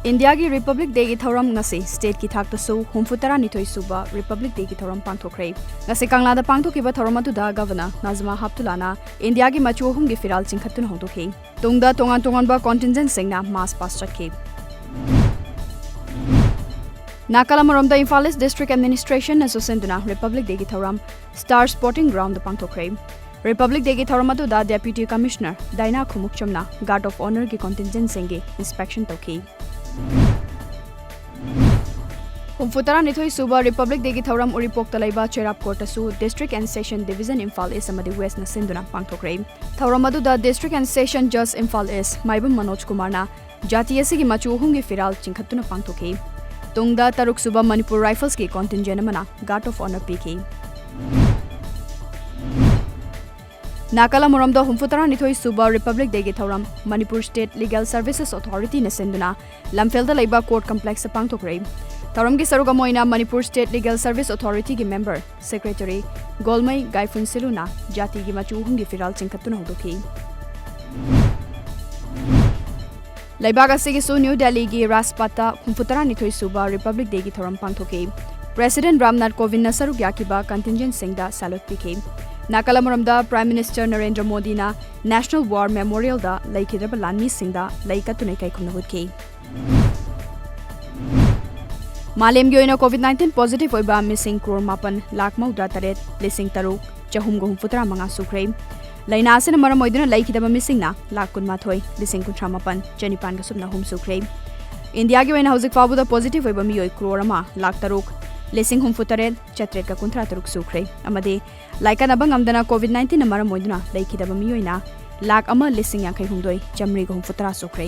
India की Republic day की थौरम ngasi state की थाक तसु हुमफुतरा निथोई सुबा रिपब्लिक डे की थौरम पांथोखरे ngasi कांगलादा पांथोखिबा थौरम अदुदा गवर्नर नाजमा हाप्तुलाना इंडिया की मचु अहुम की फिराल चिंखतुन होदोखे तुंगदा तोंगान तोंगानबा कॉन्टिजेंट सिंगना मास पास चटखे नाकालामरोमदा इम्फाल ईस्ट डिस्ट्रिक्ट एडमिनिस्ट्रेशन असोसिएशनदुना रिपब्लिक डे की थौरम स्टार स्पोर्टिंग ग्राउंड पांथोखरे रिपब्लिक डे की थौरम अदुदा डेप्यूटी कमिश्नर दाइना खुमुकचमना गार्ड ऑफ ऑनर की कॉन्टिजेंट सिंगे इंस्पेक्शन तौखी हुमफुतरा निथोई सुबा रिपब्लिक डे की थौरम उरिपोक तलैबा चेराप कोर्टसु district and session division Imphal east अमदी वेस्ट न सिंदुना पांथोखरे थौरम अदुदा डिस्ट्रिक्ट एंड सेशन जज इम्फाल ईस्ट माइबम मनोज कुमारना जाति असिगी मचु अहुम की फिराल चिंखतुना पांथोखे तुंगदा तरुक सुबा मणिपुर राइफल्स की कॉन्टिजेंट अमना गार्ड ऑफ ऑनर पीखे नाकाला मोरमदा हुमफुतरा निथोई सुबा रिपब्लिक डे की थौरम Manipur state legal services authority ने सिंदुना लमफेलदा लैबा कोर्ट कॉम्प्लेक्स पांथोखरे थौरम की सरुग मोइना Manipur state legal service authority की मेंबर सेक्रेटरी गोलमई गाइफुनसिलुना जाति की मचु अहुम की फिराल चिंखतुना होदोखी लैबाग असिगिसु न्यू दिल्ली की राजपथा हुमफुतरा निथोई सुबा रिपब्लिक डे की थौरम पांथोखे प्रेसिडेंट रामनाथ कोविंद सरुग याकिबा कंटिजेंट सिंगदा सैल्यूट पीखे नाकालामरमदा प्राइम मिनिस्टर नरेंद्र मोदी ना नेशनल वॉर मेमोरियल दा लैखिद्रबा लानमी सिंगदा लैकतुनै कैखुमनहुदखि मालेमगी ओइना कोविड-19 पॉजिटिव ओइबा मिसिंग crore 8,98,303,454 सुख्रे लैनासिन मरम ओइदुना लैखिदबा मिसिंगना 1,19,994 सुख्रे इंडिया की ओइना हौजिक फाबुदा पॉजिटिव ओइबा मियोइ crore 1,03,53,453 सुख्रे अमदे लाइकानबा ngamdana कोविड-19 मरम ओइदुना लैखिदबा मियोइना 1,01,50,953 सुख्रे